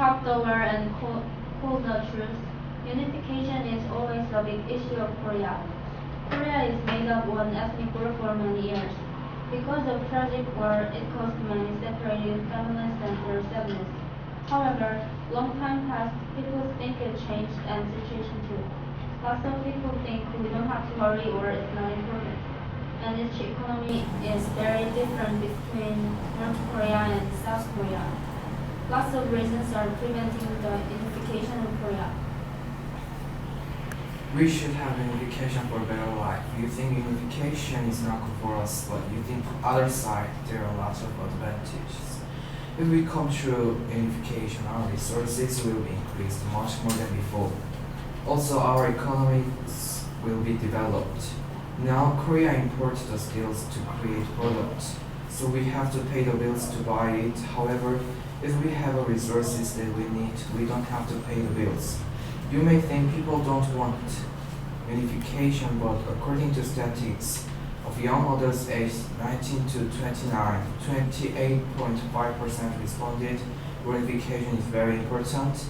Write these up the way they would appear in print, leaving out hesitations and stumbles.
top the war and hold the truth. Unification is always a big issue of Korea. Korea is made of one ethnic group for many years. Because of tragic war, it caused many separated families and their siblings. However, long time passed, people think it changed and situation too. Lots of people think we don't have to worry or it's not important. And its economy is very different between North Korea and South Korea. Lots of reasons are preventing the unification of Korea. We should have unification for a better life. You think unification is not good for us, but you think other side there are lots of advantages. If we come to unification, our resources will be increased much more than before. Also, our economies will be developed. Now, Korea imports the skills to create products, so we have to pay the bills to buy it. However, if we have the resources that we need, we don't have to pay the bills. You may think people don't want unification, but according to statistics of young adults aged 19 to 29, 28.5% responded unification is very important,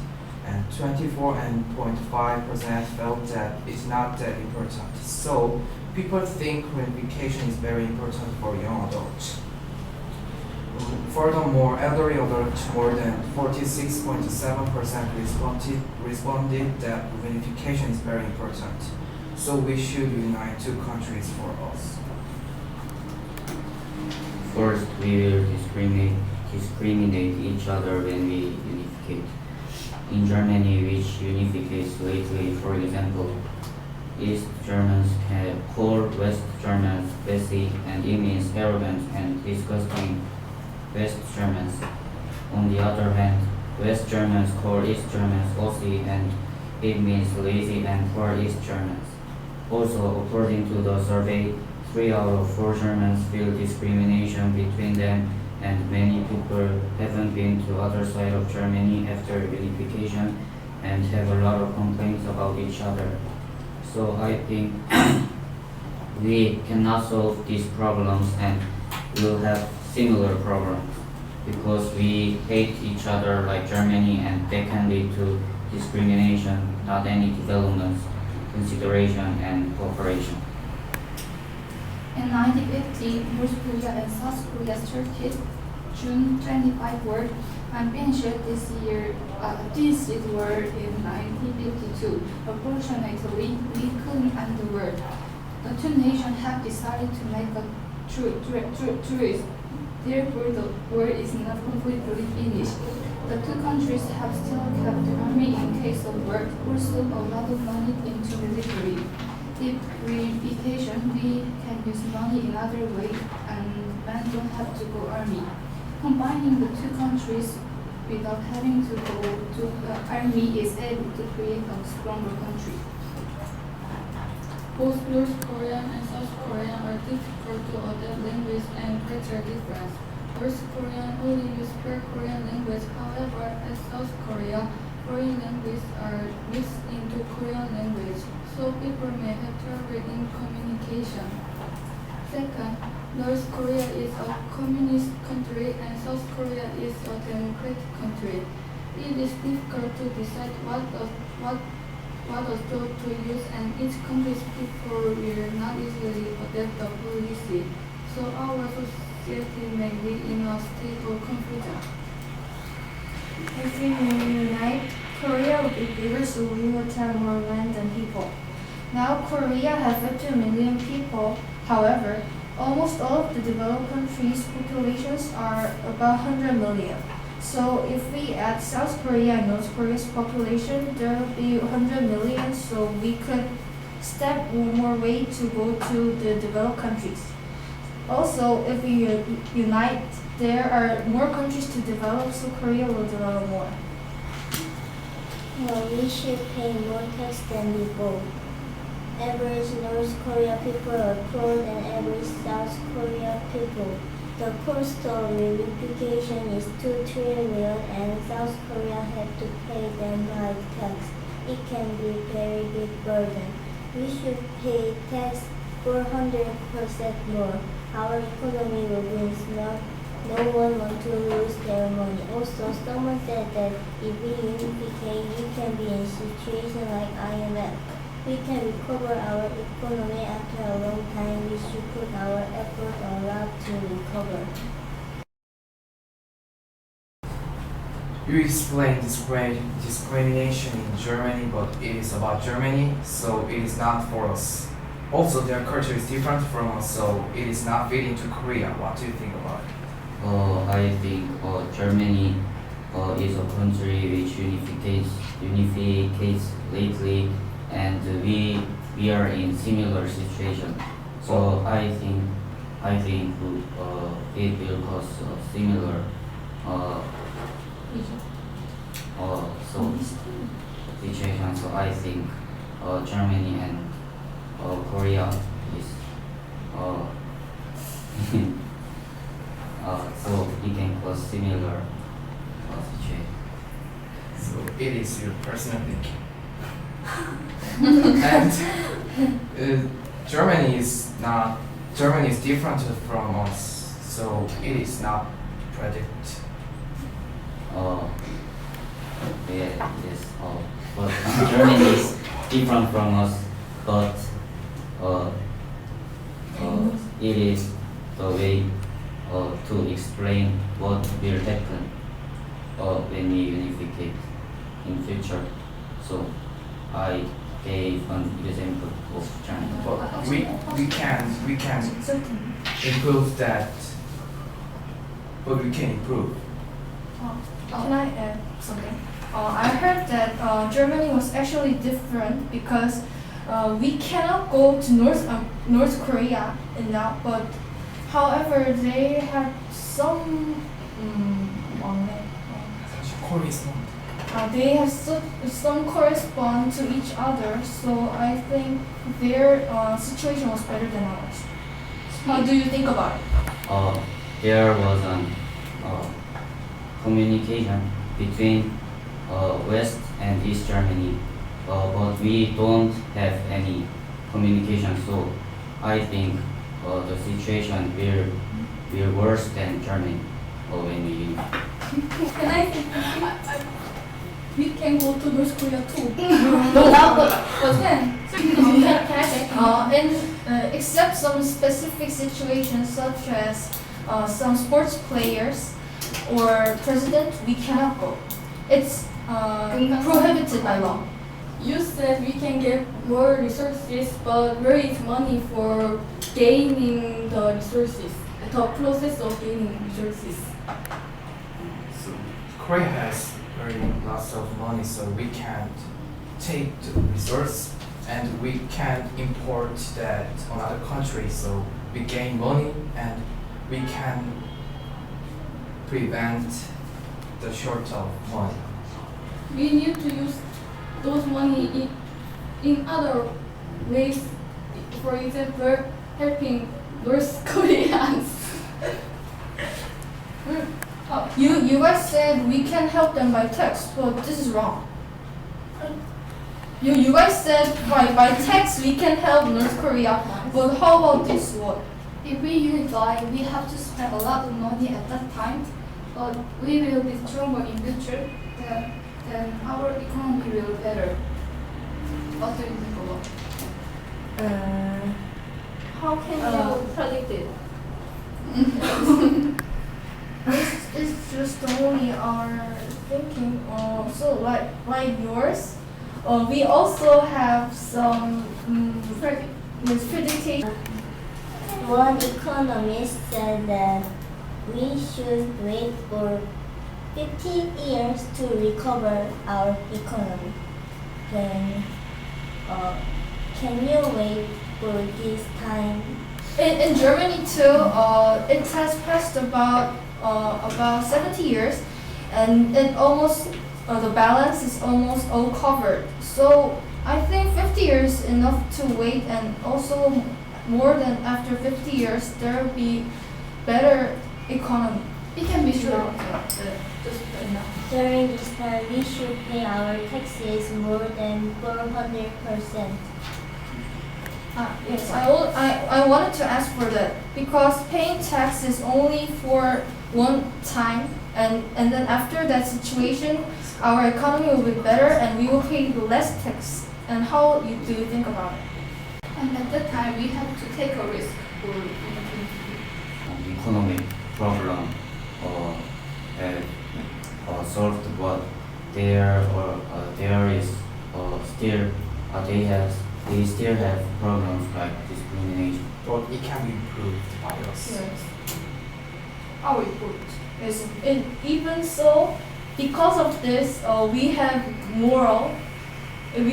and 24.5% felt that it's not that important. So people think unification is very important for young adults. Furthermore, elderly adults more than 46.7% responded that unification is very important. So we should unite two countries for us. First, we will discriminate each other when we unificate. In Germany, which unificates lately, for example, East Germans call West Germans Bessie, and it means arrogant and disgusting West Germans. On the other hand, West Germans call East Germans Aussie, and it means lazy and poor East Germans. Also, according to the survey, 3 out of 4 Germans feel discrimination between them, and many people haven't been to other side of Germany after unification and have a lot of complaints about each other. So I think we cannot solve these problems and will have similar problems because we hate each other like Germany, and they can lead to discrimination, not any developments, consideration, and cooperation. In 1950, North Korea and South Korea started June 25 war and finished this war in 1952. Unfortunately, we couldn't end the war. The two nations have decided to make a truce. Therefore, the war is not completely finished. The two countries have still kept the army in case of war, also a lot of money into military. If reunification, we can use money in other way and men don't have to go army. Combining the two countries without having to go to the army is able to create a stronger country. Both North Korean and South Korean are difficult to adapt language and cultural difference. North Korean only use pure Korean language, however, as South Korea, foreign languages are mixed into Korean language, so people may have trouble in communication. Second, North Korea is a communist country and South Korea is a democratic country. It is difficult to decide what to use, and each country's people will not easily adapt the policy. So our society may be in a state of confusion. If we unite, Korea will be bigger, so we will have more land than people. Now Korea has 50 million people. However, almost all of the developed countries' populations are about 100 million. So if we add South Korea and North Korea's population, there will be 100 million, so we could step one more way to go to the developed countries. Also, if we unite, there are more countries to develop, so Korea will develop more. Well, we should pay more tax than before. Average North Korea people are poor than average South Korea people. The cost of reunification is 2 trillion and South Korea have to pay them high tax. It can be a very big burden. We should pay tax 400% more. Our economy will be small No one wants to lose their money. Also, someone said that if we unificate, we can be in a situation like IMF. We can recover our economy after a long time. We should put our effort a lot to recover. You explained discrimination in Germany, but it is about Germany, so it is not for us. Also, their culture is different from us, so it is not fitting to Korea. What do you think about it? I think Germany is a country which unificates lately, and we are in similar situation. So I think it will cause a similar so situation. So I think Germany and Korea is so we can cause similar situation. So it is your personal thinking. And Germany is different from us, so it is not predict. Yes. But Germany is different from us, but it is the way to explain what will happen when we unificate in future. So I gave an example of China. But we can improve that. But we can improve. Can I add something? I heard that Germany was actually different because we cannot go to North Korea now, but however they had some Korea is not. they have some correspond to each other, so I think their situation was better than ours. How do you think about it? There was an communication between West and East Germany, but we don't have any communication. So I think the situation will worse than Germany when we. Can I? We can go to North Korea too. But then, can I say, except some specific situations such as some sports players or president, we cannot go. It's prohibited by law. You said we can get more resources, but where is money for gaining the resources? The process of gaining resources. So Korea has very lots of money, so we can't take the resource and we can't import that on other countries. So we gain money and we can prevent the short of money. We need to use those money in other ways. For example, helping North Koreans. You guys said we can help them by text, but this is wrong. You guys said by text we can help North Korea, but how about this one? If we unify, we have to spend a lot of money at that time, but we will be stronger in future. Then our economy will be better. What do you think about it? How can you predict it? It's just only our thinking. So like yours, we also have some prediction. One economist said that we should wait for 15 years to recover our economy. Then, can you wait for this time? In Germany too, it has passed about 70 years, and it almost the balance is almost all covered. So I think 50 years is enough to wait, and also more than after 50 years there will be better economy. We can be sure. Just enough. During this time, we should pay our taxes more than 400%. Yes, I wanted to ask for that because paying tax is only for one time, and then after that situation, our economy will be better and we will pay less tax. And how do you think about it? And at that time, we have to take a risk for Economic problem have solved, but there is still they still have problems like discrimination. But it can be improved by us. Yes. Our report is, and even so, because of this, we have moral.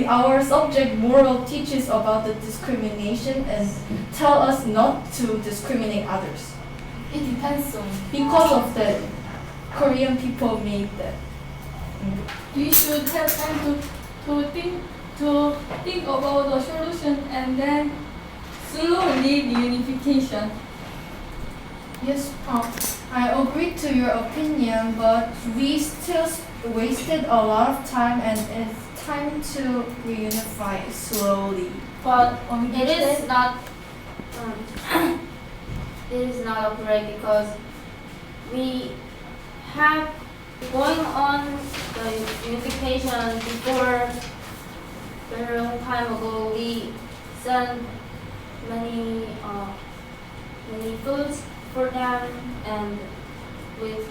Our subject moral teaches about the discrimination and tell us not to discriminate others. it depends on. Because of that, Korean people made that. We should have time to think about the solution and then slowly unification. Yes, I agree to your opinion, but we still wasted a lot of time, and it's time to reunify slowly. But it is not it is not correct because we have going on the unification before very long time ago. We sent many foods for them and with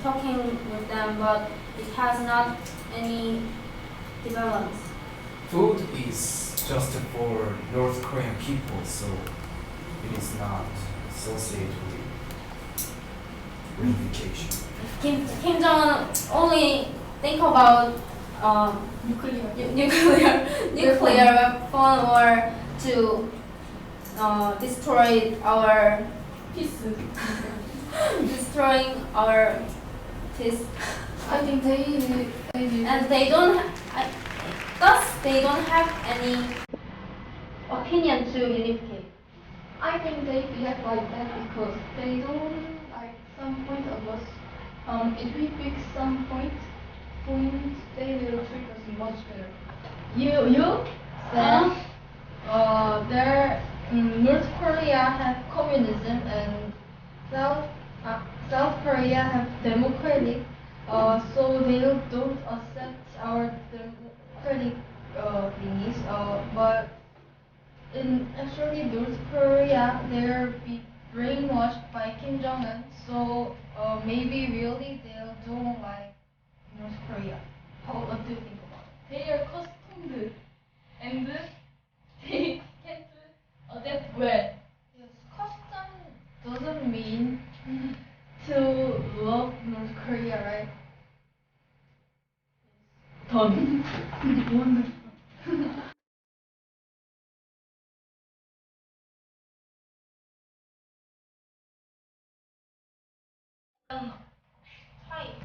talking with them, but it has not any developments. Food is just for North Korean people, so it is not associated with unification. Kim Jong-un only think about nuclear weapon or to destroy our Peace. destroying our peace, I think they and they don't thus they don't have any opinion to unificate. I think they behave like that because they don't like some point of us. If we pick some point, they will treat us much better. You said there North Korea have communism and South Korea have democratic. So they don't accept our democratic thingies. But in actually North Korea, they're be brainwashed by Kim Jong-un. So maybe really they don't like North Korea. What do you think about it? They are accustomed and they can't adapt well. Yes, custom doesn't mean to love North Korea, right? Done. Wonderful.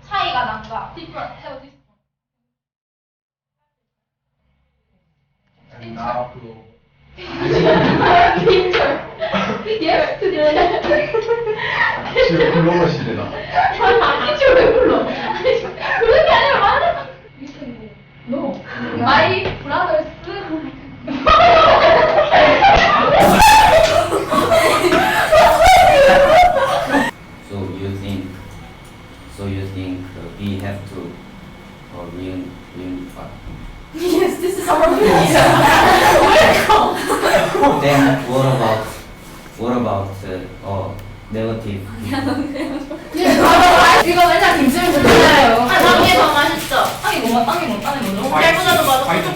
차이가 난가? Different, tell this. And now to Picture. Yes, to the 지금 불러올 시대다. picture 왜 불러? 그런 게 아니라 말하는. No. My brothers. So you think we have to reunify? Yes, this is our opinion. Then what about negative? 이거 맨날 김치에서 들려요. 빵이 더 맛있어. 빵이 뭐죠? 화이트.